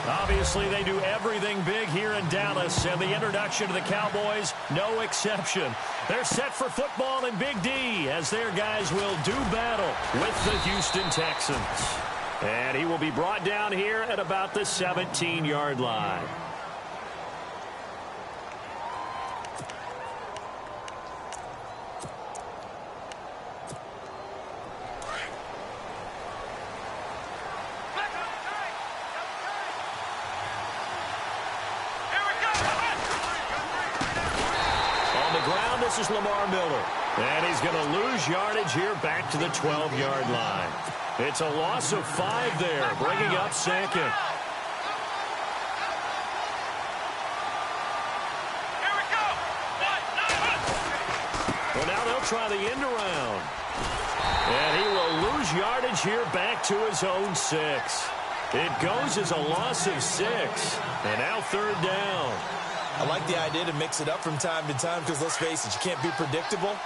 Obviously, they do everything big here in Dallas, and the introduction to the Cowboys, no exception. They're set for football in Big D as their guys will do battle with the Houston Texans. And he will be brought down here at about the 17-yard line. This is Lamar Miller, and he's going to lose yardage here back to the 12-yard line. It's a loss of 5 there, bringing up second. Here we go. Well, now they'll try the end around. And he will lose yardage here back to his own 6. It goes as a loss of 6, and now third down. I like the idea to mix it up from time to time because, let's face it, you can't be predictable.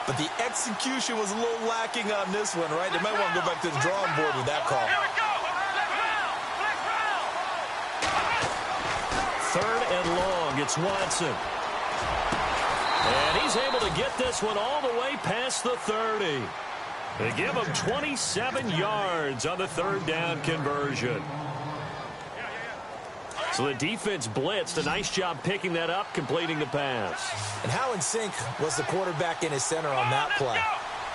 But the execution was a little lacking on this one, right? They might want to go back to the drawing board with that call. Here we go. Third and long. It's Watson. And he's able to get this one all the way past the 30. They give him 27 yards on the third down conversion. So the defense blitzed. A nice job picking that up, completing the pass. And how in sync was the quarterback in his center on that play?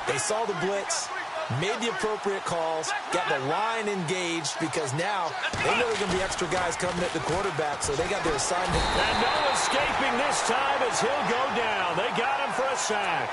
They saw the blitz, made the appropriate calls, got the line engaged because now they know there are going to be extra guys coming at the quarterback, so they got their assignment. And no escaping this time as he'll go down. They got him for a sack.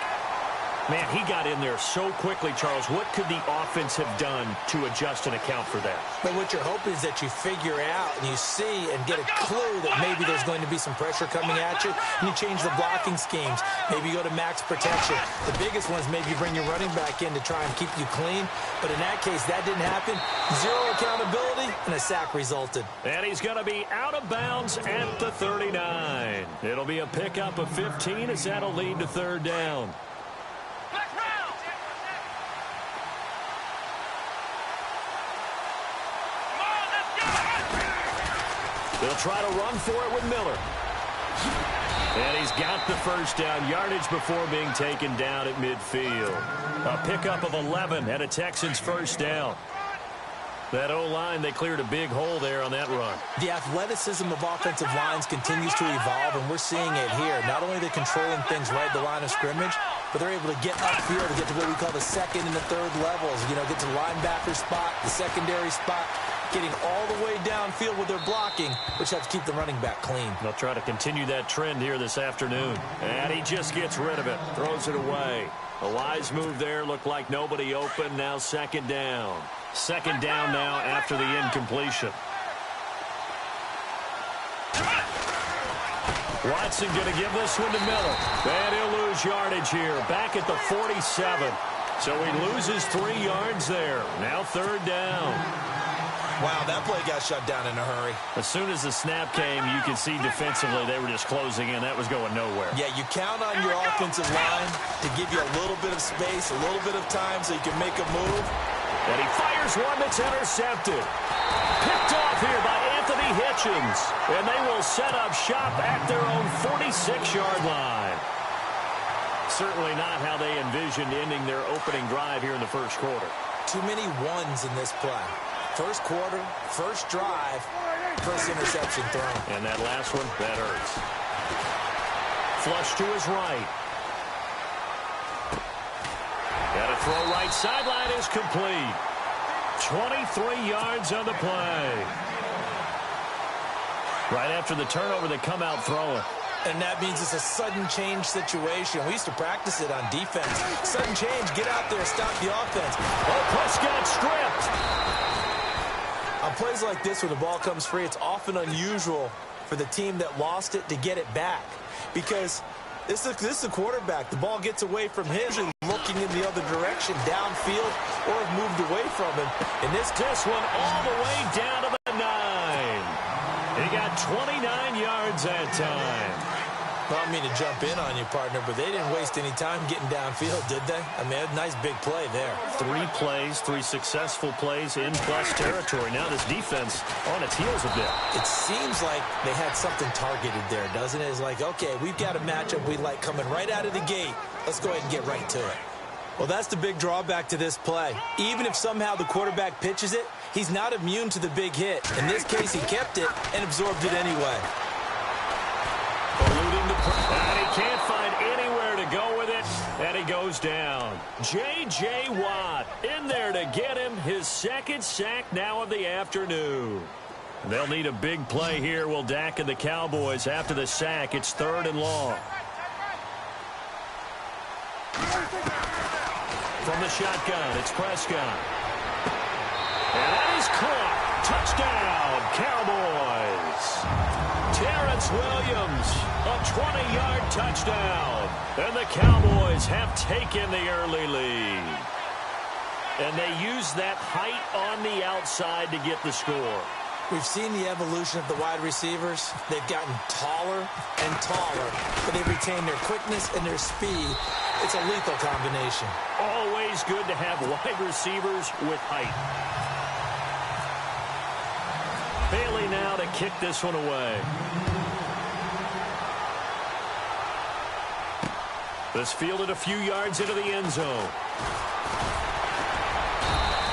Man, he got in there so quickly, Charles. What could the offense have done to adjust and account for that? But what you're hoping is that you figure out and you see and get a clue that maybe there's going to be some pressure coming at you, and you change the blocking schemes. Maybe you go to max protection. The biggest one is maybe you bring your running back in to try and keep you clean. But in that case, that didn't happen. Zero accountability, and a sack resulted. And he's going to be out of bounds at the 39. It'll be a pickup of 15 as that'll lead to third down. They'll try to run for it with Miller. And he's got the first down yardage before being taken down at midfield. A pickup of 11 and a Texans first down. That O-line, they cleared a big hole there on that run. The athleticism of offensive lines continues to evolve, and we're seeing it here. Not only are they controlling things right at the line of scrimmage, but they're able to get upfield to get to what we call the second and the third levels. You know, get to the linebacker spot, the secondary spot, getting all the way downfield with their blocking, which helps keep the running back clean. They'll try to continue that trend here this afternoon. And he just gets rid of it, throws it away. A wise move there, looked like nobody open, now second down. Second down now after the incompletion. Watson going to give this one to Miller. And he'll lose yardage here, back at the 47. So he loses 3 yards there. Now third down. Wow, that play got shut down in a hurry. As soon as the snap came, you could see defensively they were just closing in. That was going nowhere. Yeah, you count on your offensive line to give you a little bit of space, a little bit of time so you can make a move. And he fires one that's intercepted. Picked off here by Anthony Hitchens. And they will set up shop at their own 46-yard line. Certainly not how they envisioned ending their opening drive here in the first quarter. Too many ones in this play. First quarter, first drive, first interception thrown. And that last one, that hurts. Flush to his right. Got a throw right sideline is complete. 23 yards on the play. Right after the turnover, they come out throwing. And that means it's a sudden change situation. We used to practice it on defense. Sudden change, get out there, stop the offense. Oh, Prescott stripped. On plays like this, where the ball comes free, it's often unusual for the team that lost it to get it back. Because this is a quarterback. The ball gets away from him, looking in the other direction, downfield, or have moved away from him. And this one all the way down to the 9. He got 29 yards that time. I don't mean to jump in on you, partner, but they didn't waste any time getting downfield, did they? I mean, a nice big play there. 3 plays, 3 successful plays in plus territory. Now this defense on its heels a bit. It seems like they had something targeted there, doesn't it? It's like, okay, we've got a matchup we like coming right out of the gate. Let's go ahead and get right to it. Well, that's the big drawback to this play. Even if somehow the quarterback pitches it, he's not immune to the big hit. In this case, he kept it and absorbed it anyway. And he can't find anywhere to go with it, and he goes down. J.J. Watt in there to get him his second sack now of the afternoon. They'll need a big play here, will Dak and the Cowboys. After the sack, it's 3rd and long. From the shotgun, it's Prescott. And that is caught. Touchdown, Cowboys. Terrence Williams, a 20-yard touchdown. And the Cowboys have taken the early lead. And they use that height on the outside to get the score. We've seen the evolution of the wide receivers. They've gotten taller and taller, but they've retained their quickness and their speed. It's a lethal combination. Always good to have wide receivers with height. Bailey now to kick this one away. This fielded a few yards into the end zone.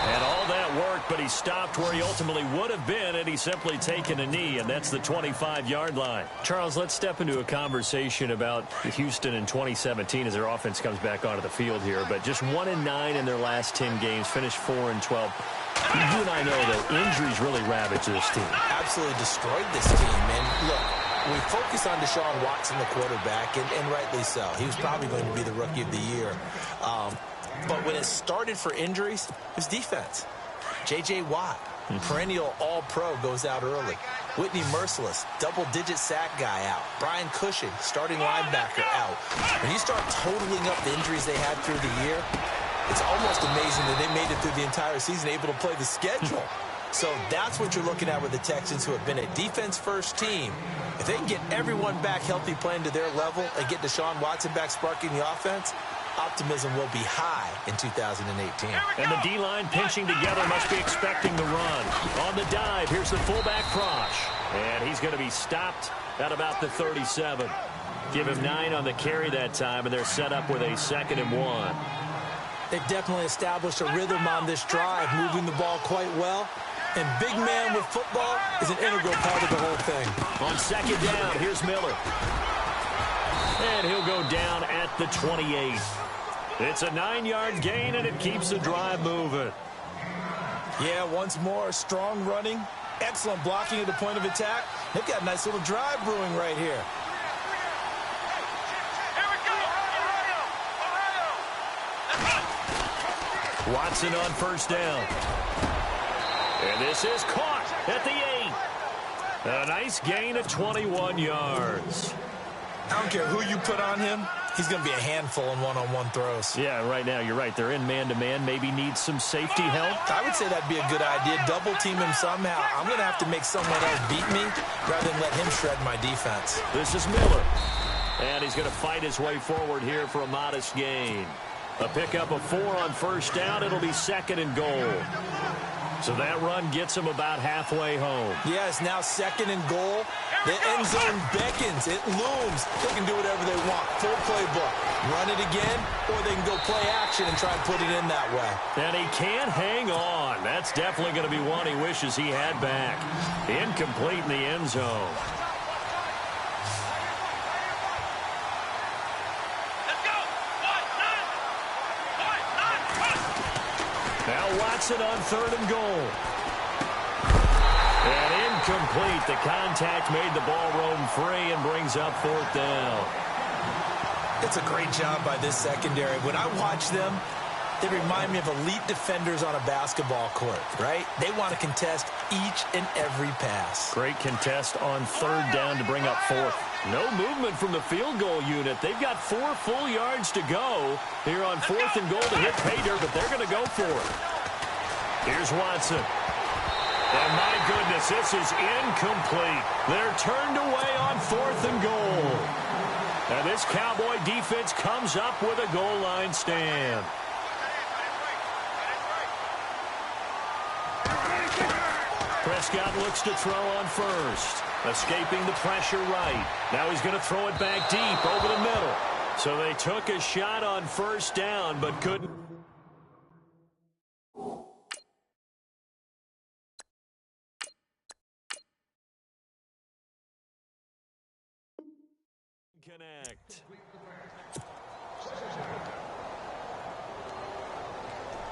And all that worked, but he stopped where he ultimately would have been had he simply taken a knee, and that's the 25-yard line. Charles, let's step into a conversation about Houston in 2017 as their offense comes back onto the field here. But just 1-9 in their last 10 games, finished 4-12. You and I know that injuries really ravaged this team. Absolutely destroyed this team. And look, we focus on Deshaun Watson, the quarterback, and rightly so. He was probably going to be the rookie of the year. But when it started for injuries, it was defense. J.J. Watt, perennial all-pro, goes out early. Whitney Merciless, double-digit sack guy out. Brian Cushing, starting linebacker, out. When you start totaling up the injuries they had through the year, it's almost amazing that they made it through the entire season able to play the schedule. So that's what you're looking at with the Texans, who have been a defense-first team. If they can get everyone back healthy playing to their level and get Deshaun Watson back sparking the offense, optimism will be high in 2018. And the D-line pinching together, must be expecting the run. On the dive, here's the fullback Frosch. And he's going to be stopped at about the 37. Give him 9 on the carry that time, and they're set up with a 2nd and 1. They've definitely established a rhythm on this drive, moving the ball quite well. And big man with football is an integral part of the whole thing. On 2nd down, here's Miller. And he'll go down at the 28. It's a 9-yard gain, and it keeps the drive moving. Yeah, once more, strong running, excellent blocking at the point of attack. They've got a nice little drive brewing right here. Watson on 1st down. And this is caught at the 8. A nice gain of 21 yards. I don't care who you put on him. He's going to be a handful in one-on-one throws. Yeah, right now, you're right. They're in man-to-man. Maybe need some safety help. I would say that'd be a good idea. Double team him somehow. I'm going to have to make someone else beat me rather than let him shred my defense. This is Miller. And he's going to fight his way forward here for a modest gain. A pickup of 4 on 1st down. It'll be 2nd and goal. So that run gets him about halfway home. Yes, now 2nd and goal. The end zone beckons. It looms. They can do whatever they want. Full playbook. Run it again, or they can go play action and try and put it in that way. And he can't hang on. That's definitely going to be one he wishes he had back. Incomplete in the end zone. Now Watson on 3rd and goal. And incomplete. The contact made the ball roam free and brings up 4th down. It's a great job by this secondary. When I watch them, they remind me of elite defenders on a basketball court, right? They want to contest each and every pass. Great contest on 3rd down to bring up 4th. No movement from the field goal unit. They've got 4 full yards to go here on 4th and goal to hit pay dirt, but they're going to go for it. Here's Watson. And my goodness, this is incomplete. They're turned away on 4th and goal. And this Cowboy defense comes up with a goal line stand. Prescott looks to throw on first. Escaping the pressure right. Now he's going to throw it back deep over the middle. So they took a shot on first down, but couldn't connect.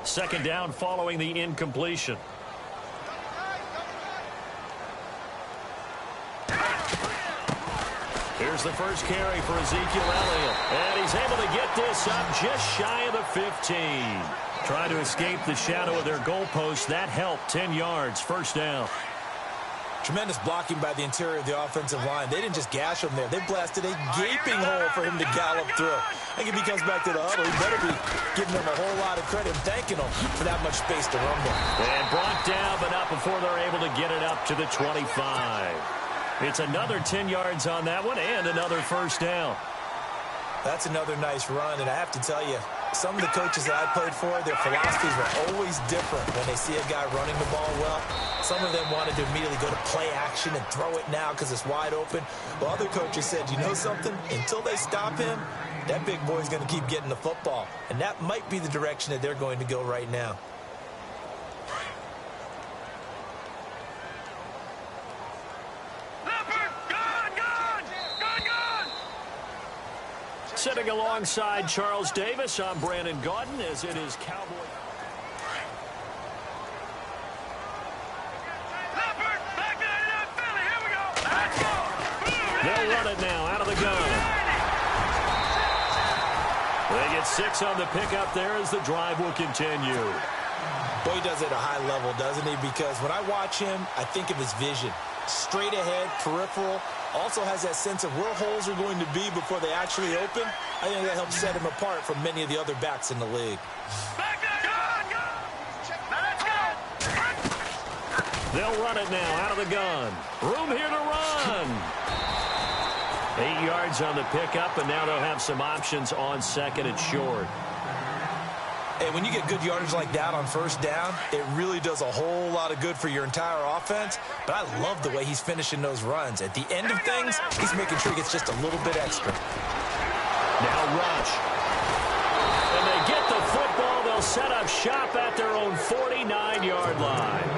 Second down following the incompletion. Here's the first carry for Ezekiel Elliott. And he's able to get this up just shy of the 15. Trying to escape the shadow of their goalpost. That helped. 10 yards. First down. Tremendous blocking by the interior of the offensive line. They didn't just gash him there. They blasted a gaping hole for him to gallop through. I think if he comes back to the huddle, he better be giving them a whole lot of credit and thanking them for that much space to rumble. And brought down, but not before they're able to get it up to the 25. It's another 10 yards on that one and another first down. That's another nice run, and I have to tell you, some of the coaches that I played for, their philosophies were always different when they see a guy running the ball well. Some of them wanted to immediately go to play action and throw it now because it's wide open. But other coaches said, you know something? Until they stop him, that big boy's going to keep getting the football. And that might be the direction that they're going to go right now. Sitting alongside Charles Davis, I'm Brandon Gaudin as it is Cowboy. They'll run it now out of the gun. They get 6 on the pickup there as the drive will continue. Boy, he does it at a high level, doesn't he? Because when I watch him, I think of his vision. Straight ahead, peripheral. Also has that sense of where holes are going to be before they actually open. I think that helps set him apart from many of the other backs in the league. They'll run it now out of the gun. Room here to run. 8 yards on the pickup, and now they'll have some options on second and short. Hey, when you get good yardage like that on first down, it really does a whole lot of good for your entire offense. But I love the way he's finishing those runs. At the end of things, he's making sure he gets just a little bit extra. Now rush. And they get the football. They'll set up shop at their own 49-yard line.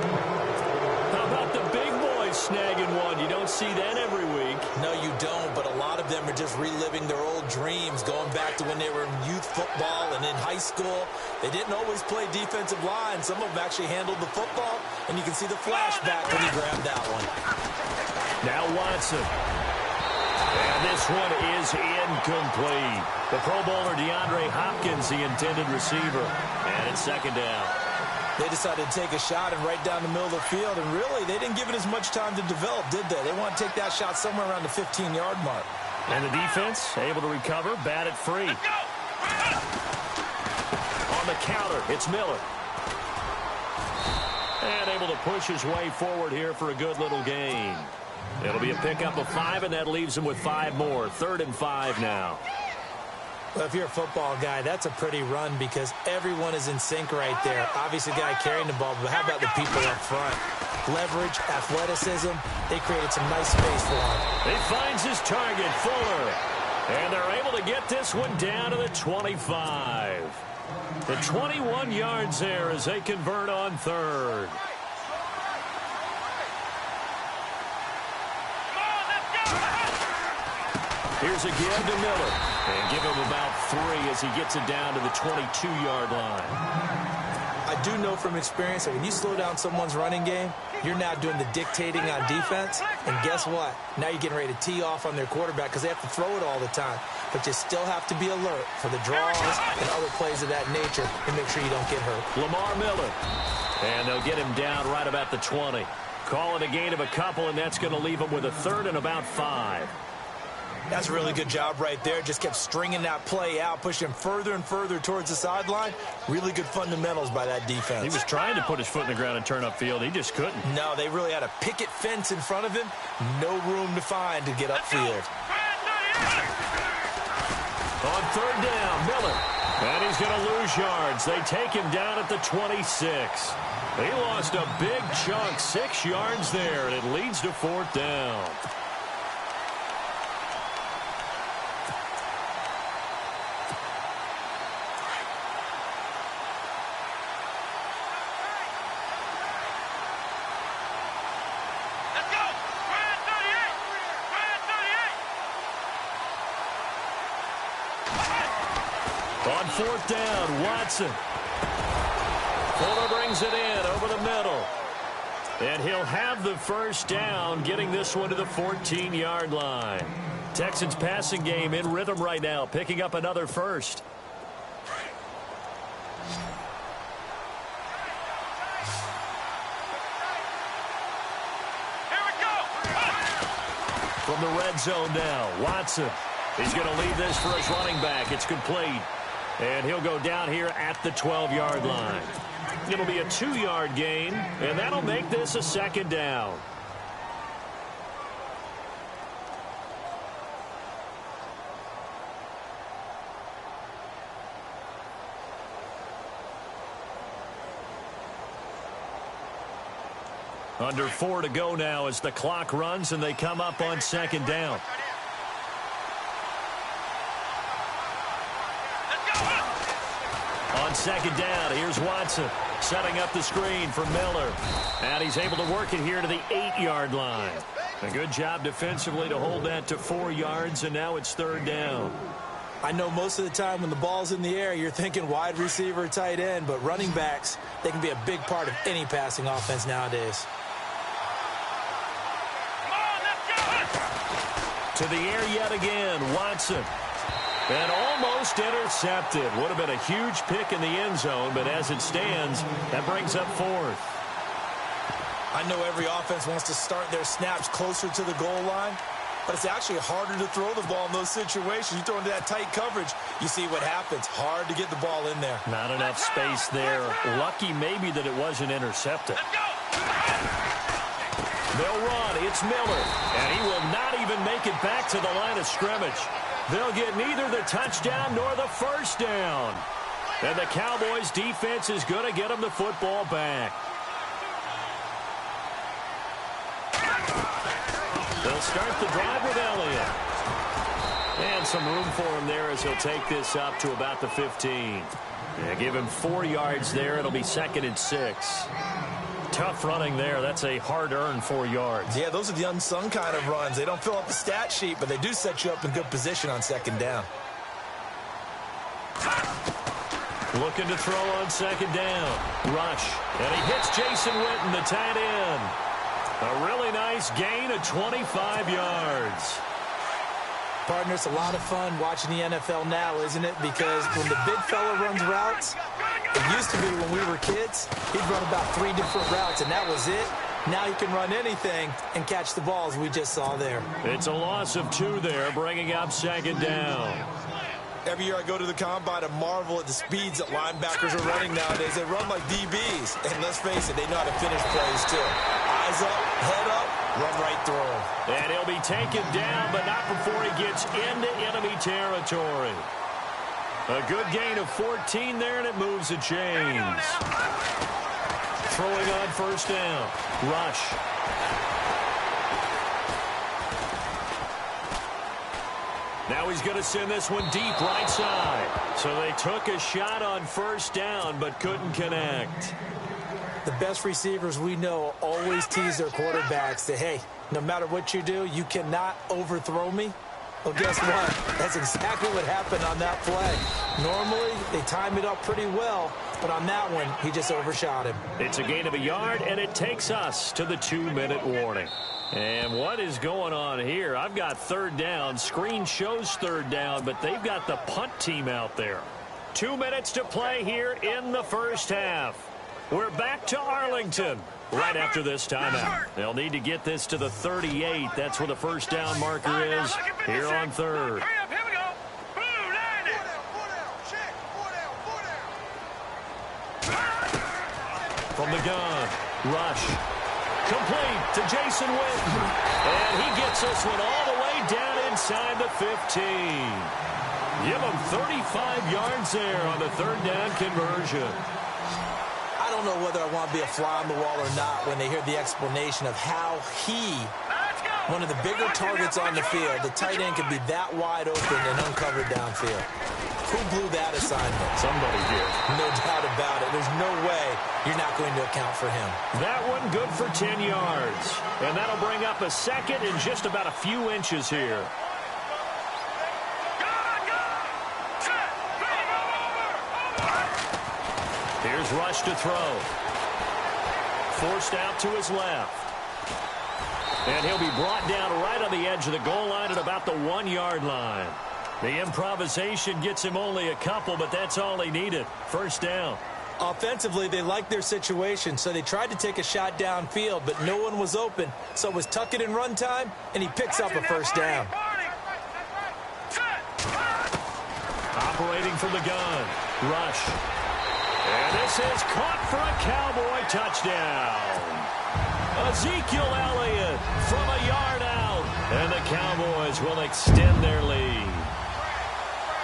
How about the big boys snagging one? You don't see that every week. No, you don't, but a lot of them are just reliving their old dreams, going back to when they were in youth football and in high school. They didn't always play defensive line. Some of them actually handled the football, and you can see the flashback when he grabbed that one. Now Watson. And this one is incomplete. The Pro Bowler DeAndre Hopkins, the intended receiver. And it's second down. They decided to take a shot and right down the middle of the field, and really, they didn't give it as much time to develop, did they? They want to take that shot somewhere around the 15-yard mark. And the defense able to recover, bat it free. On the counter, it's Miller. And able to push his way forward here for a good little gain. It'll be a pickup of 5, and that leaves him with 5 more. 3rd and 5 now. Well, if you're a football guy, that's a pretty run because everyone is in sync right there. Obviously, the guy carrying the ball, but how about the people up front? Leverage, athleticism, they created some nice space for him. He finds his target, Fuller. And they're able to get this one down to the 25. The 21 yards there as they convert on 3rd. Here's a give to Miller. And give him about 3 as he gets it down to the 22-yard line. I do know from experience that when you slow down someone's running game, you're now doing the dictating on defense. And guess what? Now you're getting ready to tee off on their quarterback because they have to throw it all the time. But you still have to be alert for the draws and other plays of that nature and make sure you don't get hurt. Lamar Miller. And they'll get him down right about the 20. Call it a gain of a couple, and that's going to leave him with a 3rd and about 5. That's a really good job right there. Just kept stringing that play out, pushing him further and further towards the sideline. Really good fundamentals by that defense. He was trying to put his foot in the ground and turn upfield. He just couldn't. No, they really had a picket fence in front of him. No room to find to get upfield. On third down, Miller. And he's going to lose yards. They take him down at the 26. He lost a big chunk, 6 yards there, and it leads to fourth down. On fourth down, Watson. Fuller brings it in over the middle. And he'll have the first down, getting this one to the 14-yard line. Texans passing game in rhythm right now, picking up another first. Here we go. From the red zone now, Watson. He's going to lead this for his running back. It's complete. And he'll go down here at the 12-yard line. It'll be a 2-yard gain, and that'll make this a second down. Under 4 to go now as the clock runs and they come up on second down. On second down, here's Watson setting up the screen for Miller. And he's able to work it here to the 8-yard line. A good job defensively to hold that to 4 yards, and now it's third down. I know most of the time when the ball's in the air, you're thinking wide receiver, tight end, but running backs, they can be a big part of any passing offense nowadays. To the air yet again, Watson. And almost intercepted. Would have been a huge pick in the end zone, but as it stands, that brings up fourth. I know every offense wants to start their snaps closer to the goal line, but it's actually harder to throw the ball in those situations. You throw into that tight coverage, you see what happens. Hard to get the ball in there. Not enough space there. Lucky maybe that it wasn't intercepted. They'll run. It's Miller. And he will not even make it back to the line of scrimmage. They'll get neither the touchdown nor the first down. And the Cowboys' defense is going to get them the football back. They'll start the drive with Elliott. And some room for him there as he'll take this up to about the 15. Yeah, give him 4 yards there. It'll be 2nd and 6. Tough running there. That's a hard-earned 4 yards. Yeah, those are the unsung kind of runs. They don't fill up the stat sheet, but they do set you up in good position on second down. Looking to throw on second down. Rush. And he hits Jason Witten, the tight end. A really nice gain of 25 yards. Partner, it's a lot of fun watching the NFL now, isn't it? Because when the big fella runs routes, it used to be when we were kids, he'd run about 3 different routes, and that was it. Now he can run anything and catch the balls we just saw there. It's a loss of 2 there, bringing up second down. Every year I go to the combine and marvel at the speeds that linebackers are running nowadays. They run like DBs. And let's face it, they know how to finish plays too. Eyes up, head up, run right through them. And he'll be taken down, but not before he gets into enemy territory. A good gain of 14 there, and it moves the chains. Throwing on first down. Rush. Now he's going to send this one deep right side. So they took a shot on first down, but couldn't connect. The best receivers we know always tease their quarterbacks that, hey, no matter what you do, you cannot overthrow me. Well, guess what? That's exactly what happened on that play. Normally, they time it up pretty well, but on that one, he just overshot him. It's a gain of a yard, and it takes us to the 2-minute warning. And what is going on here? I've got third down. Screen shows third down, but they've got the punt team out there. 2 minutes to play here in the first half. We're back to Arlington right after this timeout. They'll need to get this to the 38. That's where the first down marker is here on third. From the gun, Rush. Complete to Jason Witten. And he gets this one all the way down inside the 15. Give them 35 yards there on the third down conversion. I don't know whether I want to be a fly on the wall or not when they hear the explanation of how one of the bigger targets on the field, the tight end, can be that wide open and uncovered downfield. Who blew that assignment? Somebody did. No doubt about it. There's no way you're not going to account for him. That one good for 10 yards. And that'll bring up a second in just about a few inches here. Here's Rush to throw. Forced out to his left. And he'll be brought down right on the edge of the goal line at about the 1 yard line. The improvisation gets him only a couple, but that's all he needed. First down. Offensively, they liked their situation, so they tried to take a shot downfield, but no one was open. So it was tuck it and run time, and he picks up a first down. Operating from the gun. Rush. And this is caught for a Cowboy touchdown. Ezekiel Elliott from a yard out. And the Cowboys will extend their lead.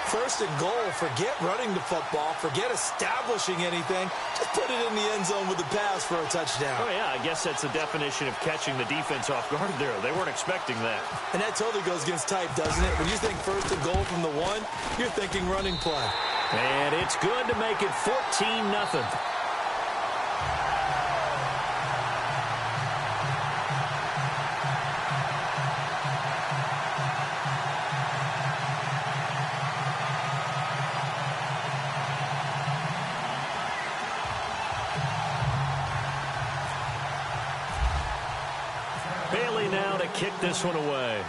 First and goal, forget running the football, forget establishing anything. Just put it in the end zone with a pass for a touchdown. Oh, yeah, I guess that's the definition of catching the defense off guard there. They weren't expecting that. And that totally goes against type, doesn't it? When you think first and goal from the 1, you're thinking running play. And it's good to make it 14-0. Bailey now to kick this one away.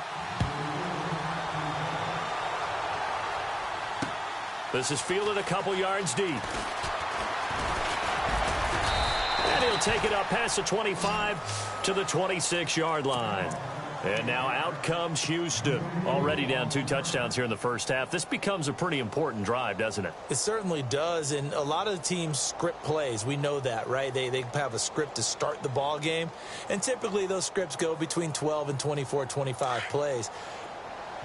This is fielded a couple yards deep. And he'll take it up past the 25 to the 26-yard line. And now out comes Houston. Already down 2 touchdowns here in the first half. This becomes a pretty important drive, doesn't it? It certainly does, and a lot of the teams script plays. We know that, right? They have a script to start the ball game, and typically those scripts go between 12 and 24, 25 plays.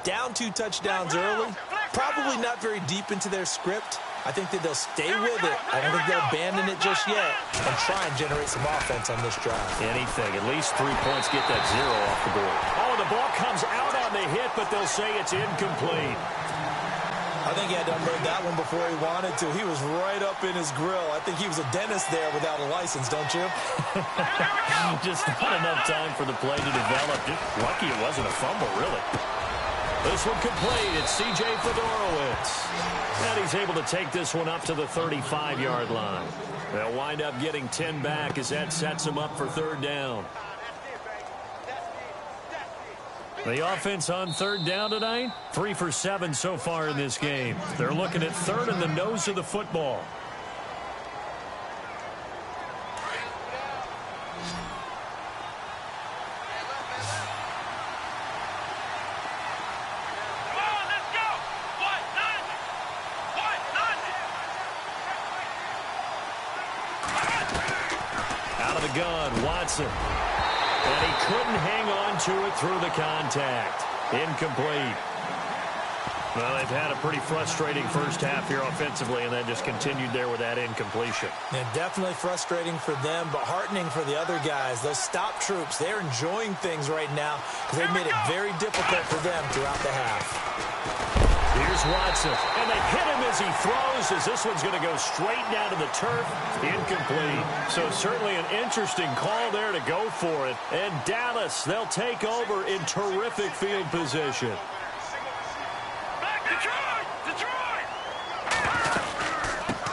Down 2 touchdowns early, probably not very deep into their script. I think that they'll stay with it. I don't think they'll abandon it just yet and try and generate some offense on this drive. Anything. At least 3 points, get that 0 off the board. Oh, the ball comes out on the hit, but they'll say it's incomplete. I think he had to unload that one before he wanted to. He was right up in his grill. I think he was a dentist there without a license, don't you? Just not enough time for the play to develop. Just lucky it wasn't a fumble, really. This one complete. It's C.J. Fedorowicz. And he's able to take this one up to the 35-yard line. They'll wind up getting 10 back as that sets them up for third down. The offense on third down tonight, 3 for 7 so far in this game. They're looking at third in the nose of the football. Gun, Watson. And he couldn't hang on to it through the contact. Incomplete. Well, they've had a pretty frustrating first half here offensively, and then just continued there with that incompletion. Yeah, definitely frustrating for them, but heartening for the other guys. Those stop troops, they're enjoying things right now because they've made it very difficult for them throughout the half. Here's Watson, and they hit him as he throws, as this one's going to go straight down to the turf. Incomplete. So certainly an interesting call there to go for it. And Dallas, they'll take over in terrific field position.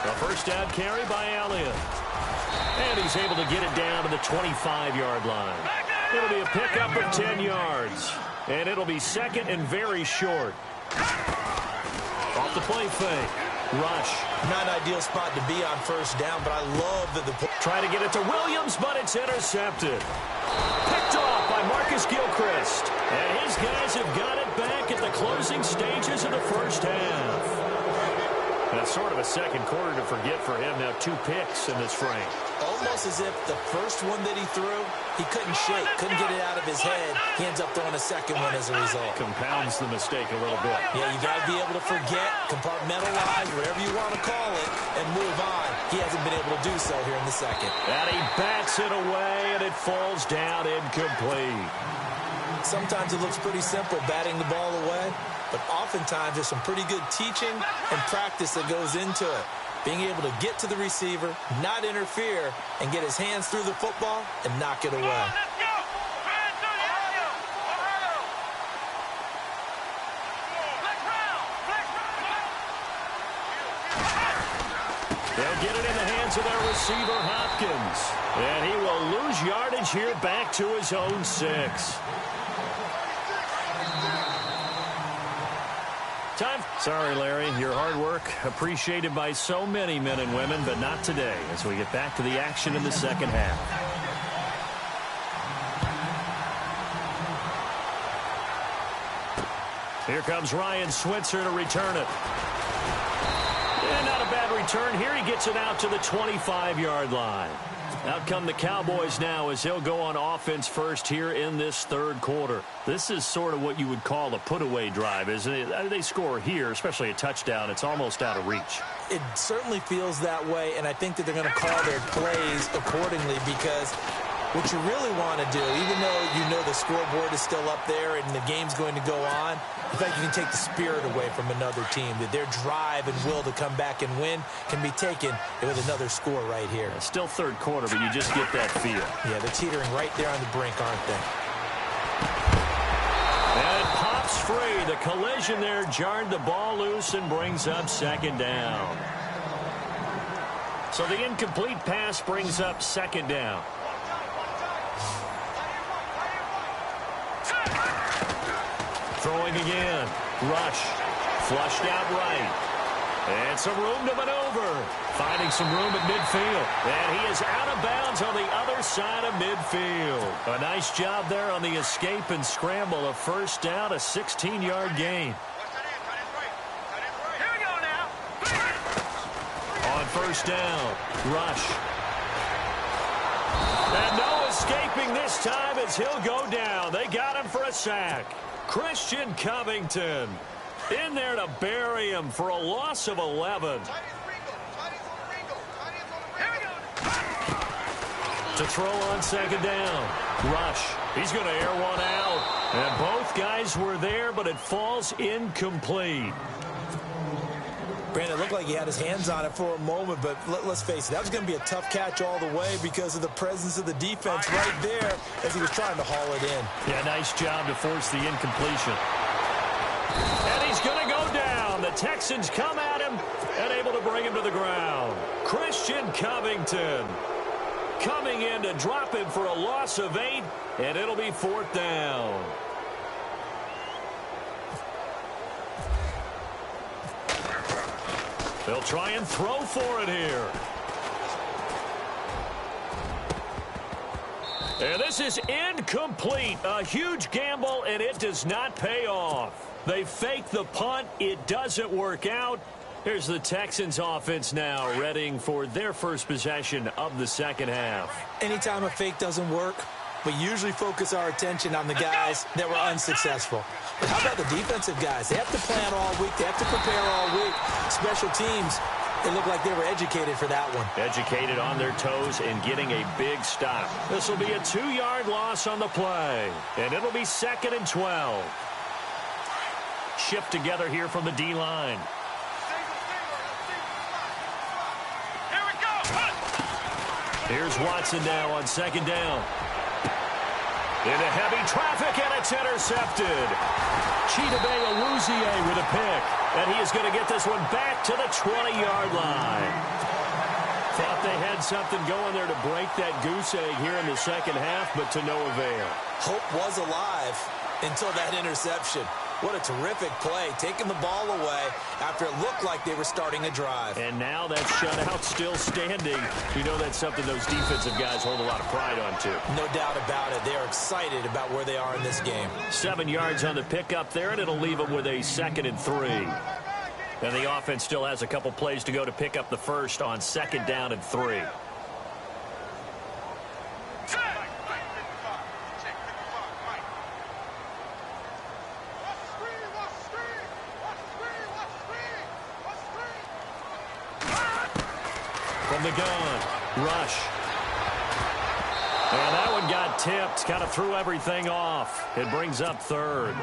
A first down carry by Elliott. And he's able to get it down to the 25-yard line. It'll be a pickup of 10 yards. And it'll be second and very short. Off the play fake. Rush. Not an ideal spot to be on first down, but I love that the... Try to get it to Williams, but it's intercepted. Picked off by Marcus Gilchrist. And his guys have got it back at the closing stages of the first half. That's sort of a second quarter to forget for him. Now 2 picks in this frame. Oh, almost as if the first one that he threw, he couldn't shake, couldn't get it out of his head. He ends up throwing a second one as a result. Compounds the mistake a little bit. Yeah, you got to be able to forget, compartmentalize, whatever you want to call it, and move on. He hasn't been able to do so here in the second. And he bats it away, and it falls down incomplete. Sometimes it looks pretty simple, batting the ball away, but oftentimes there's some pretty good teaching and practice that goes into it. Being able to get to the receiver, not interfere, and get his hands through the football and knock it away. They'll get it in the hands of their receiver, Hopkins. And he will lose yardage here back to his own 6. Time. Sorry, Larry. Your hard work appreciated by so many men and women, but not today as we get back to the action in the second half. Here comes Ryan Switzer to return it. And not a bad return here. He gets it out to the 25-yard line. Out come the Cowboys now as they'll go on offense first here in this third quarter. This is sort of what you would call a put-away drive, isn't it? They score here, especially a touchdown. It's almost out of reach. It certainly feels that way, and I think that they're going to call their plays accordingly because what you really want to do, even though you know the scoreboard is still up there and the game's going to go on, in fact, you can take the spirit away from another team, that their drive and will to come back and win can be taken with another score right here. It's still third quarter, but you just get that feel. Yeah, they're teetering right there on the brink, aren't they? And it pops free. The collision there jarred the ball loose and brings up second down. So the incomplete pass brings up second down. Throwing again. Rush. Flushed out right. And some room to maneuver. Finding some room at midfield. And he is out of bounds on the other side of midfield. A nice job there on the escape and scramble. A first down, a 16-yard gain. On first down, Rush. And no escaping this time as he'll go down. They got him for a sack. Christian Covington in there to bury him for a loss of 11. To throw on second down. Rush. He's going to air one out. And both guys were there, but it falls incomplete. Brandon, it looked like he had his hands on it for a moment, but let's face it, that was going to be a tough catch all the way because of the presence of the defense right there as he was trying to haul it in. Yeah, nice job to force the incompletion. And he's going to go down. The Texans come at him and able to bring him to the ground. Christian Covington coming in to drop him for a loss of 8, and it'll be fourth down. They'll try and throw for it here. And this is incomplete. A huge gamble, and it does not pay off. They fake the punt. It doesn't work out. Here's the Texans offense now, readying for their first possession of the second half. Anytime a fake doesn't work, we usually focus our attention on the guys that were unsuccessful. But how about the defensive guys? They have to plan all week. They have to prepare all week. Special teams, it looked like they were educated for that one. Educated on their toes and getting a big stop. This will be a 2-yard loss on the play. And it'll be 2nd and 12. Shift together here from the D-line. Here's Watson now on second down. Into heavy traffic, and it's intercepted. Chidobe Awuzie with a pick. And he is going to get this one back to the 20-yard line. Thought they had something going there to break that goose egg here in the second half, but to no avail. Hope was alive until that interception. What a terrific play, taking the ball away after it looked like they were starting a drive. And now that shutout still standing. You know that's something those defensive guys hold a lot of pride on, too. No doubt about it. They are excited about where they are in this game. 7 yards on the pickup there, and it'll leave them with a 2nd and 3. And the offense still has a couple plays to go to pick up the first on 2nd down and 3. from the gun. Rush. And that one got tipped. Kind of threw everything off. It brings up third.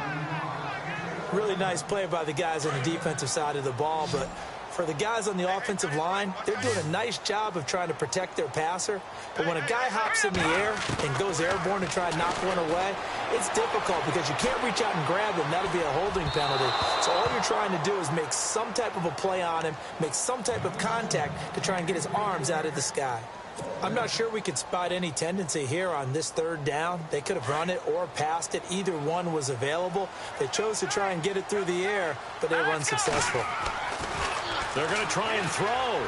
Really nice play by the guys on the defensive side of the ball, but for the guys on the offensive line, they're doing a nice job of trying to protect their passer. But when a guy hops in the air and goes airborne to try and knock one away, it's difficult because you can't reach out and grab him. That'll be a holding penalty. So all you're trying to do is make some type of a play on him, make some type of contact to try and get his arms out of the sky. I'm not sure we could spot any tendency here on this third down. They could have run it or passed it. Either one was available. They chose to try and get it through the air, but they were unsuccessful. They're going to try and throw.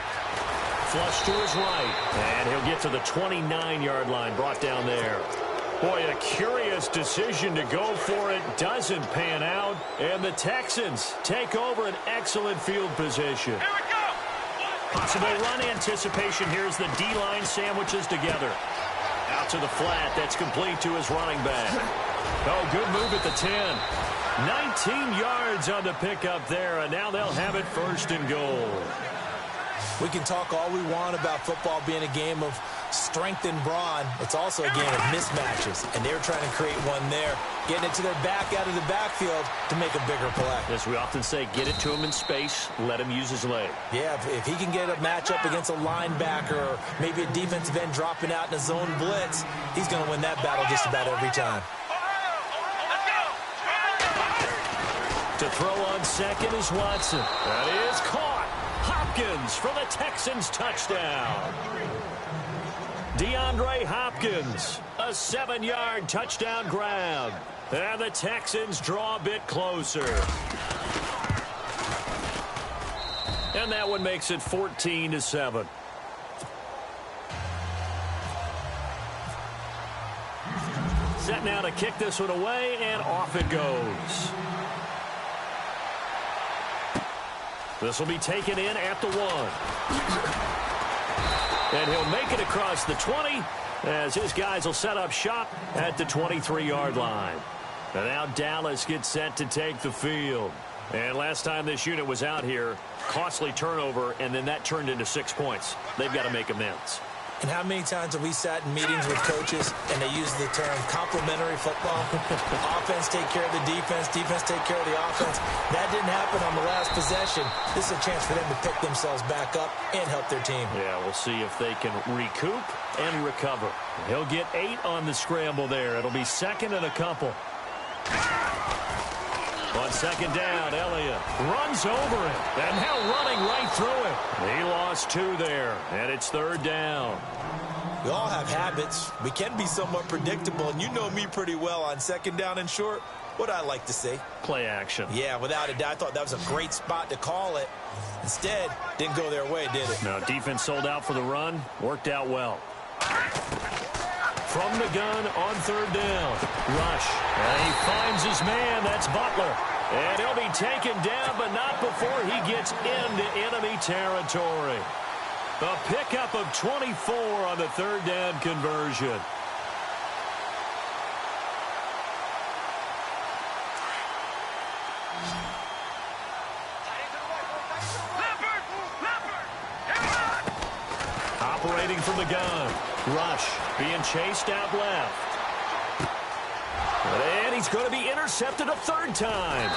Flush to his right. And he'll get to the 29-yard line, brought down there. Boy, a curious decision to go for it. Doesn't pan out. And the Texans take over an excellent field position. Here we go. Possible run anticipation. Here's the D-line sandwiches together. Out to the flat. That's complete to his running back. Oh, good move at the 10. 19 yards on the pickup there, and now they'll have it first and goal. We can talk all we want about football being a game of strength and brawn. It's also a game of mismatches, and they were trying to create one there, getting it to their back out of the backfield to make a bigger play. As we often say, get it to him in space, let him use his leg. Yeah, if he can get a matchup against a linebacker or maybe a defensive end dropping out in a zone blitz, he's going to win that battle just about every time. To throw on second is Watson. That is caught. Hopkins for the Texans touchdown. DeAndre Hopkins, a 7-yard touchdown grab. And the Texans draw a bit closer. And that one makes it 14-7. Set now to kick this one away, and off it goes. This will be taken in at the 1. And he'll make it across the 20 as his guys will set up shop at the 23-yard line. And now Dallas gets set to take the field. And last time this unit was out here, costly turnover, and then that turned into 6 points. They've got to make amends. And how many times have we sat in meetings with coaches and they use the term complementary football? Offense take care of the defense, defense take care of the offense. That didn't happen on the last possession. This is a chance for them to pick themselves back up and help their team. Yeah, we'll see if they can recoup and recover. He'll get 8 on the scramble there. It'll be second and a couple. On second down, Elliott runs over him, and now running right through him. He lost 2 there, and it's third down. We all have habits. We can be somewhat predictable, and you know me pretty well on second down and short. What I like to say? Play action. Yeah, without a doubt. I thought that was a great spot to call it. Instead, didn't go their way, did it? No, defense sold out for the run. Worked out well. From the gun on third down. Rush. And he finds his man. That's Butler. And he'll be taken down, but not before he gets into enemy territory. A pickup of 24 on the third down conversion. Operating from the gun. Rush being chased out left. And he's going to be intercepted a third time.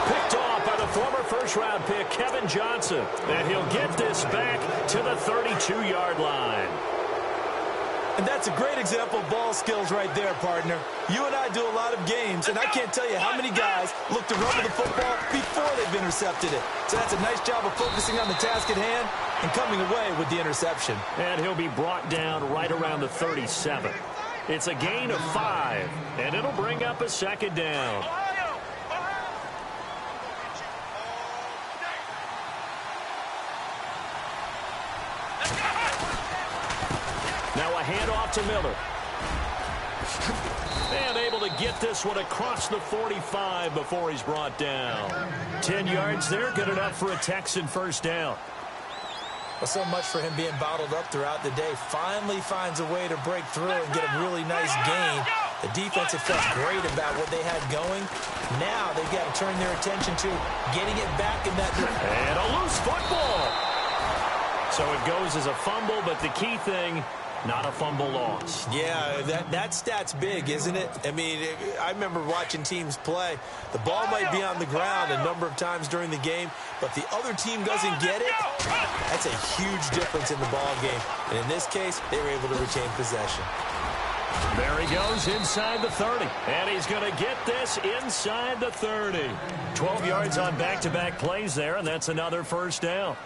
Picked off by the former first-round pick, Kevin Johnson. And he'll get this back to the 32-yard line. And that's a great example of ball skills right there, partner. You and I do a lot of games, and I can't tell you how many guys look to run with the football before they've intercepted it. So that's a nice job of focusing on the task at hand and coming away with the interception. And he'll be brought down right around the 37. It's a gain of 5, and it'll bring up a second down. Now a handoff to Miller. And able to get this one across the 45 before he's brought down. 10 yards there, good enough for a Texan first down. Well, so much for him being bottled up throughout the day. Finally finds a way to break through and get a really nice gain. The defense had felt great about what they had going. Now they've got to turn their attention to getting it back in that direction. And a loose football. So it goes as a fumble, but the key thing, not a fumble loss. Yeah, that stat's big, isn't it? I mean, I remember watching teams play. The ball might be on the ground a number of times during the game, but the other team doesn't get it. That's a huge difference in the ball game. And in this case, they were able to retain possession. There he goes inside the 30. And he's going to get this inside the 30. 12 yards on back-to-back plays there, and that's another first down.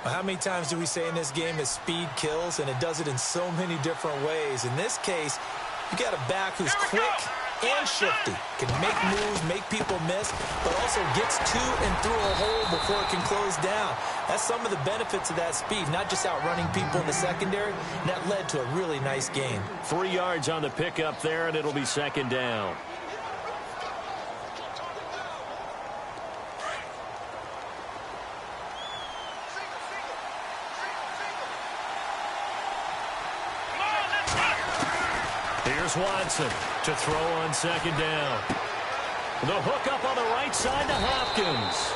How many times do we say in this game that speed kills, and it does it in so many different ways? In this case, you got a back who's quick and shifty, can make moves, make people miss, but also gets to and through a hole before it can close down. That's some of the benefits of that speed, not just outrunning people in the secondary, and that led to a really nice gain. 3 yards on the pickup there, and it'll be second down. Here's Watson to throw on second down. The hook up on the right side to Hopkins.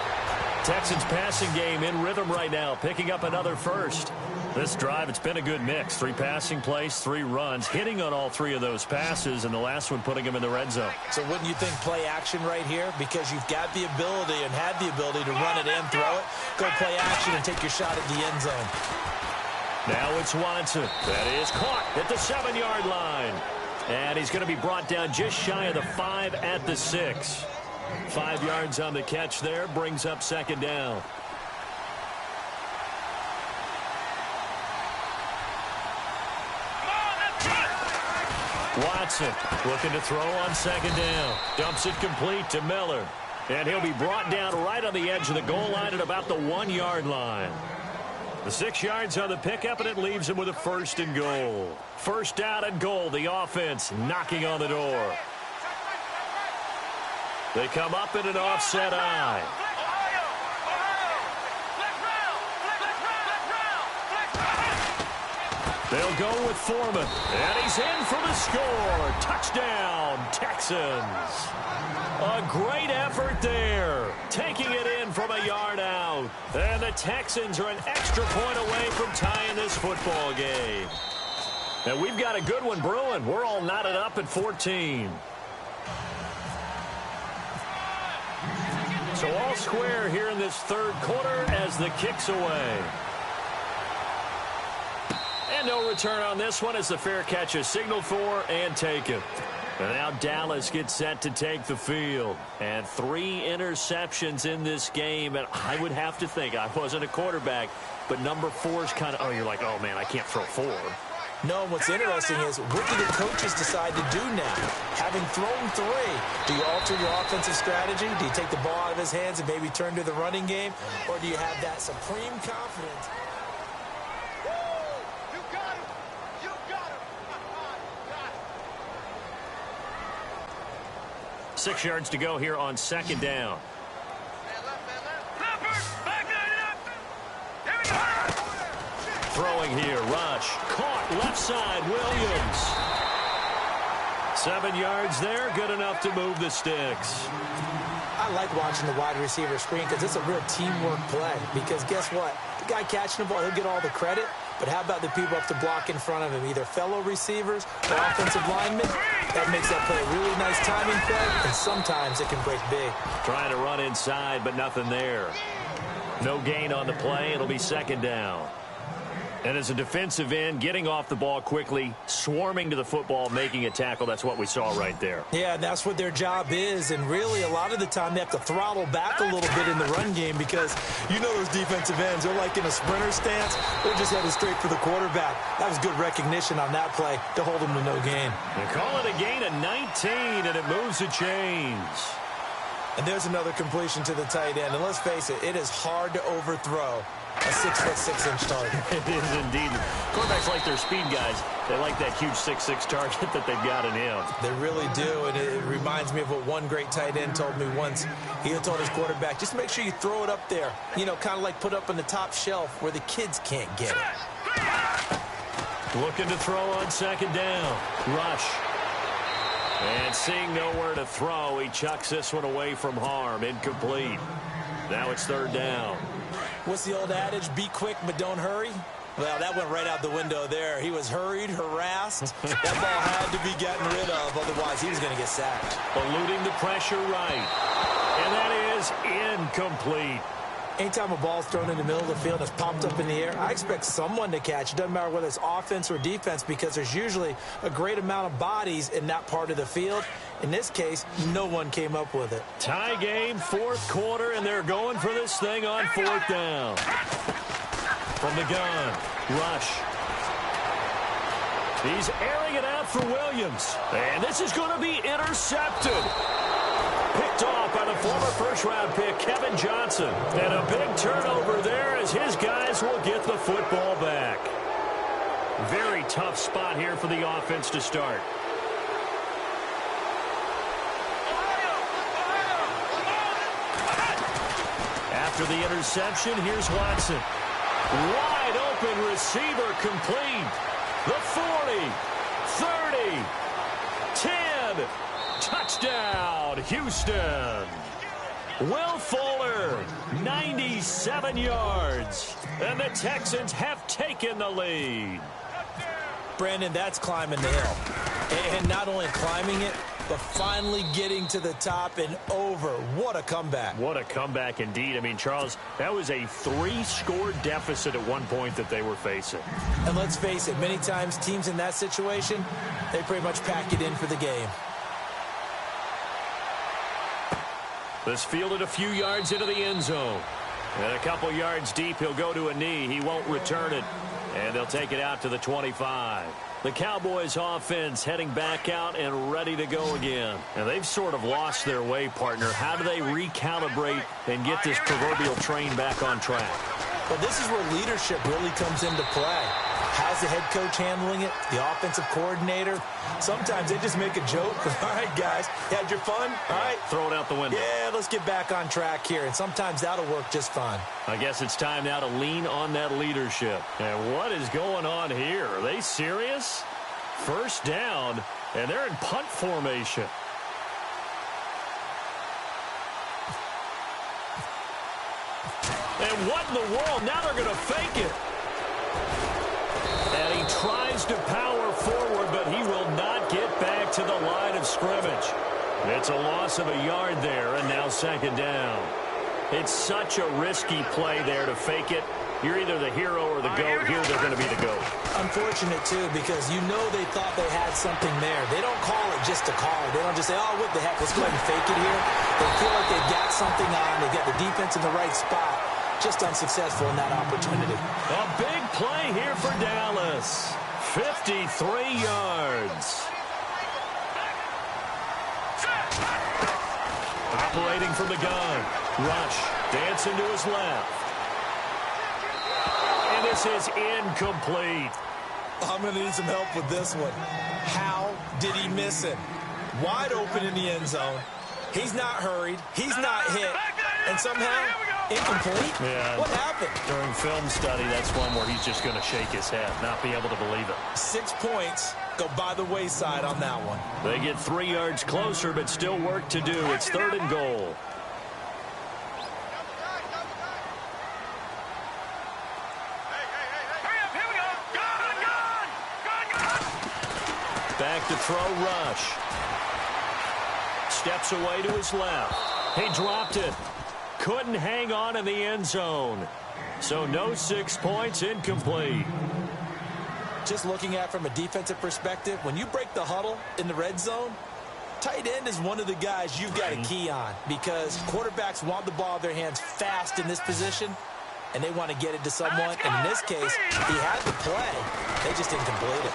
Texans passing game in rhythm right now, picking up another first. This drive, it's been a good mix. 3 passing plays, 3 runs, hitting on all 3 of those passes, and the last one putting them in the red zone. So wouldn't you think play action right here? Because you've got the ability and had the ability to run it and throw it. Go play action and take your shot at the end zone. Now it's Watson. That is caught at the 7-yard line. And he's going to be brought down just shy of the 5 at the 6. 5 yards on the catch there, brings up second down. Watson looking to throw on second down. Dumps it complete to Miller. And he'll be brought down right on the edge of the goal line at about the 1-yard line. The 6 yards on the pickup, and it leaves him with a first and goal. First down and goal, the offense knocking on the door. They come up in an offset eye. They'll go with Foreman, and he's in for the score. Touchdown, Texans. A great effort there, taking it in from a yard out. And the Texans are an extra point away from tying this football game. And we've got a good one brewing. We're all knotted up at 14. So all square here in this third quarter as the kick's away. And no return on this one as the fair catch is signaled for and taken. And now Dallas gets set to take the field. And 3 interceptions in this game. And I would have to think, I wasn't a quarterback, but number 4 is kind of, oh, you're like, oh, man, I can't throw 4. No, what's interesting is, what do the coaches decide to do now? Having thrown 3, do you alter your offensive strategy? Do you take the ball out of his hands and maybe turn to the running game? Or do you have that supreme confidence? 6 yards to go here on second down. Throwing here, rush. Caught left side, Williams. 7 yards there, good enough to move the sticks. I like watching the wide receiver screen because it's a real teamwork play. Because guess what? The guy catching the ball, he'll get all the credit. But how about the people up to block in front of him, either fellow receivers or offensive linemen? That makes that play a really nice timing play, and sometimes it can break big. Trying to run inside, but nothing there. No gain on the play. It'll be second down. And as a defensive end, getting off the ball quickly, swarming to the football, making a tackle, that's what we saw right there. Yeah, and that's what their job is. And really, a lot of the time, they have to throttle back a little bit in the run game because you know those defensive ends, they're like in a sprinter stance. They're just headed straight for the quarterback. That was good recognition on that play to hold them to no gain. They call it a gain of 19, and it moves the chains. And there's another completion to the tight end. And let's face it, it is hard to overthrow a 6'6" target. It is indeed. Quarterbacks like their speed guys. They like that huge 6'6" target that they've got in him. They really do, and it reminds me of what one great tight end told me once. He told his quarterback, just make sure you throw it up there. You know, kind of like put up on the top shelf where the kids can't get it. Looking to throw on second down. Rush. And seeing nowhere to throw, he chucks this one away from harm. Incomplete. Now it's third down. What's the old adage? Be quick, but don't hurry. Well, that went right out the window there. He was hurried, harassed. That ball had to be gotten rid of, otherwise he was going to get sacked. Eluding the pressure right. And that is incomplete. Anytime a ball's thrown in the middle of the field and it's popped up in the air, I expect someone to catch. It doesn't matter whether it's offense or defense because there's usually a great amount of bodies in that part of the field. In this case, no one came up with it. Tie game, fourth quarter, and they're going for this thing on fourth down. From the gun, Rush. He's airing it out for Williams. And this is going to be intercepted. Picked off by the former first-round pick, Kevin Johnson. And a big turnover there as his guys will get the football back. Very tough spot here for the offense to start. After the interception, here's Watson. Wide open receiver complete. The 40, 30, 10. Touchdown, Houston. Will Fuller, 97 yards. And the Texans have taken the lead. Brandon, that's climbing the hill. And not only climbing it, but finally getting to the top and over. What a comeback. What a comeback indeed. I mean, Charles, that was a 3-score deficit at one point that they were facing. And let's face it, many times teams in that situation, they pretty much pack it in for the game. This fielded a few yards into the end zone. And a couple yards deep, he'll go to a knee. He won't return it. And they'll take it out to the 25. The Cowboys offense heading back out and ready to go again. And they've sort of lost their way, partner. How do they recalibrate and get this proverbial train back on track? Well, this is where leadership really comes into play. How's the head coach handling it? The offensive coordinator? Sometimes they just make a joke. All right, guys, you had your fun? All right. Throw it out the window. Yeah, let's get back on track here. And sometimes that'll work just fine. I guess it's time now to lean on that leadership. And what is going on here? Are they serious? First down, and they're in punt formation. And what in the world? Now they're going to fake it. And he tries to power forward, but he will not get back to the line of scrimmage. It's a loss of a yard there, and now second down. It's such a risky play there to fake it. You're either the hero or the GOAT. Here they're going to be the GOAT. Unfortunate, too, because you know they thought they had something there. They don't call it just to call it. They don't just say, oh, what the heck, let's go ahead and fake it here. They feel like they've got something on. They've got the defense in the right spot. Just unsuccessful in that opportunity. A big play here for Dallas. 53 yards. Operating from the gun. Rush dancing to his left. And this is incomplete. I'm going to need some help with this one. How did he miss it? Wide open in the end zone. He's not hurried. He's not hit. And somehow, incomplete? Yeah. What happened? During film study, that's one where he's just going to shake his head, not be able to believe it. 6 points go by the wayside on that one. They get 3 yards closer, but still work to do. It's 3rd and goal. Back to throw, Rush. Steps away to his left. He dropped it. Couldn't hang on in the end zone. So no 6 points, incomplete. Just looking at it from a defensive perspective, when you break the huddle in the red zone, tight end is one of the guys you've got a key on because quarterbacks want the ball in their hands fast in this position, and they want to get it to someone. And in this case, he had the play. They just didn't complete it.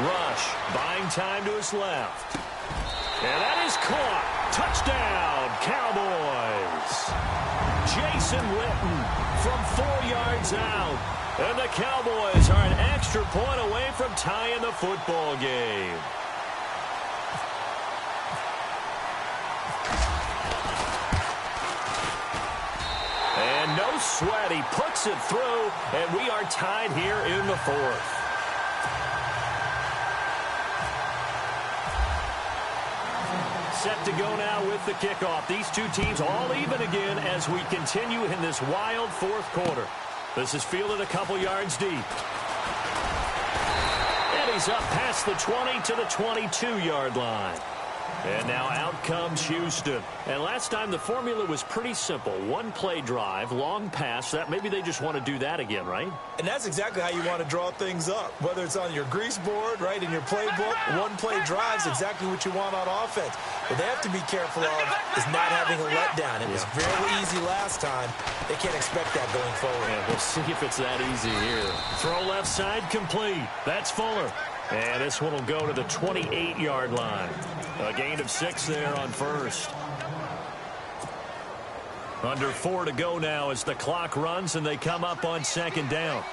Rush, buying time to his left. And that is caught. Touchdown, Cowboys. Jason Witten from 4 yards out. And the Cowboys are an extra point away from tying the football game. And no sweat. He puts it through, and we are tied here in the 4th. set to go now with the kickoff. These two teams all even again as we continue in this wild fourth quarter. This is fielded a couple yards deep. And he's up past the 20 to the 22-yard line. And now out comes Houston. And last time the formula was pretty simple. One play drive, long pass. That maybe they just want to do that again, right? And that's exactly how you want to draw things up. Whether it's on your grease board, right, in your playbook, one play drive is exactly what you want on offense. What they have to be careful of is not having a letdown. It was very easy last time. They can't expect that going forward. Yeah, we'll see if it's that easy here. Throw left side complete. That's Fuller. And this one will go to the 28-yard line. A gain of 6 there on first. Under 4 to go now as the clock runs and they come up on second down.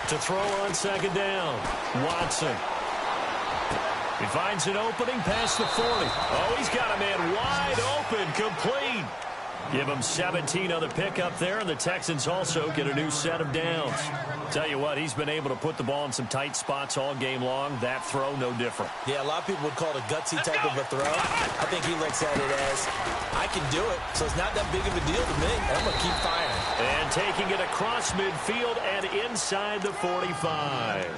To throw on second down, Watson. He finds an opening past the 40. Oh, he's got a man wide open, complete. Give him 17 on the pickup there, and the Texans also get a new set of downs. Tell you what, he's been able to put the ball in some tight spots all game long. That throw, no different. Yeah, a lot of people would call it a gutsy type of a throw. I think he looks at it as, I can do it, so it's not that big of a deal to me. I'm going to keep firing. And taking it across midfield and inside the 45.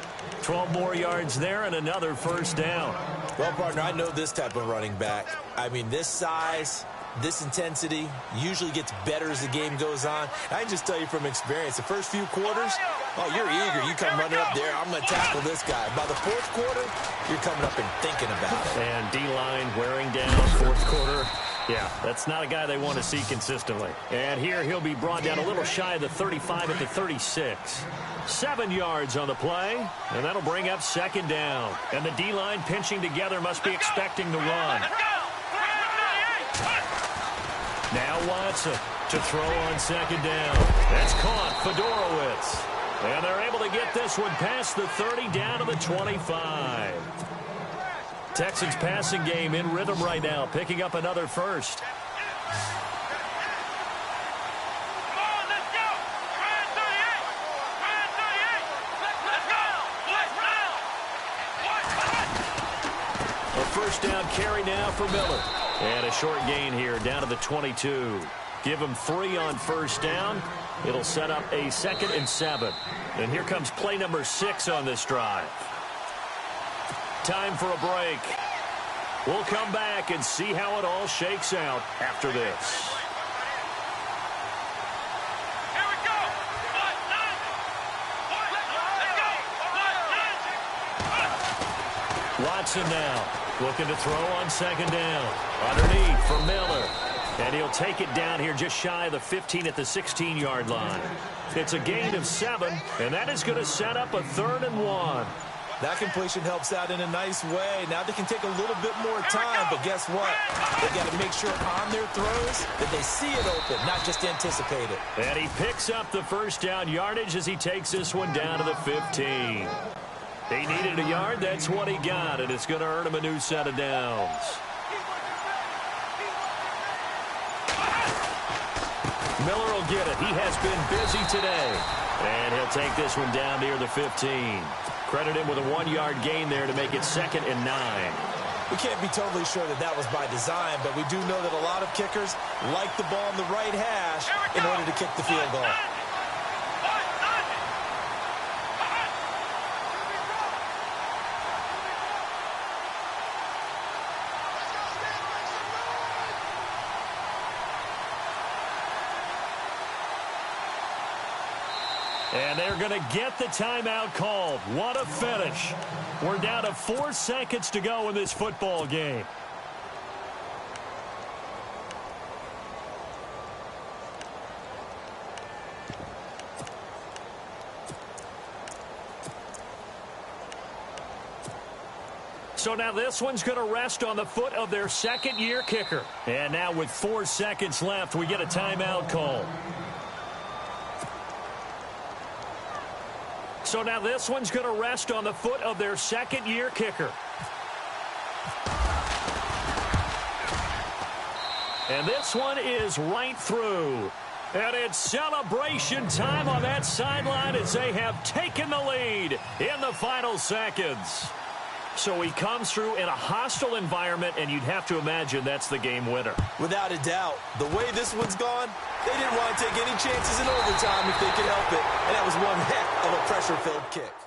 12 more yards there and another first down. Well, partner, I know this type of running back. I mean, this size, this intensity usually gets better as the game goes on. I can just tell you from experience, the first few quarters, oh, you're eager. You come running up there, I'm going to tackle this guy. By the fourth quarter, you're coming up and thinking about it. And D-line wearing down fourth quarter. Yeah, that's not a guy they want to see consistently. And here he'll be brought down a little shy of the 35 at the 36. 7 yards on the play, and that'll bring up second down. And the D-line pinching together must be expecting the run. Now Watson to throw on second down. That's caught, Fedorowicz. And they're able to get this one past the 30 down to the 25. Texans passing game in rhythm right now, picking up another first. A first down carry now for Miller. And a short gain here down to the 22. Give him 3 on first down. It'll set up a 2nd and 7. And here comes play number 6 on this drive. Time for a break. We'll come back and see how it all shakes out after this. Watson now looking to throw on second down. Underneath for Miller. And he'll take it down here just shy of the 15 at the 16-yard line. It's a gain of 7, and that is going to set up a 3rd and 1. That completion helps out in a nice way. Now they can take a little bit more time, but guess what? They got to make sure on their throws that they see it open, not just anticipate it. And he picks up the first down yardage as he takes this one down to the 15. He needed a yard. That's what he got, and it's going to earn him a new set of downs. Miller will get it. He has been busy today. And he'll take this one down near the 15. Credit him with a 1-yard gain there to make it 2nd and 9. We can't be totally sure that that was by design, but we do know that a lot of kickers like the ball in the right hash in order to kick the field goal. And they're going to get the timeout called. What a finish. We're down to 4 seconds to go in this football game. So now this one's going to rest on the foot of their second-year kicker. And now with 4 seconds left, we get a timeout call. So now this one's going to rest on the foot of their second-year kicker. And this one is right through. And it's celebration time on that sideline as they have taken the lead in the final seconds. So he comes through in a hostile environment, and you'd have to imagine that's the game winner. Without a doubt. The way this one's gone, they didn't want to take any chances in overtime if they could help it. And that was one heck of a pressure-filled kick.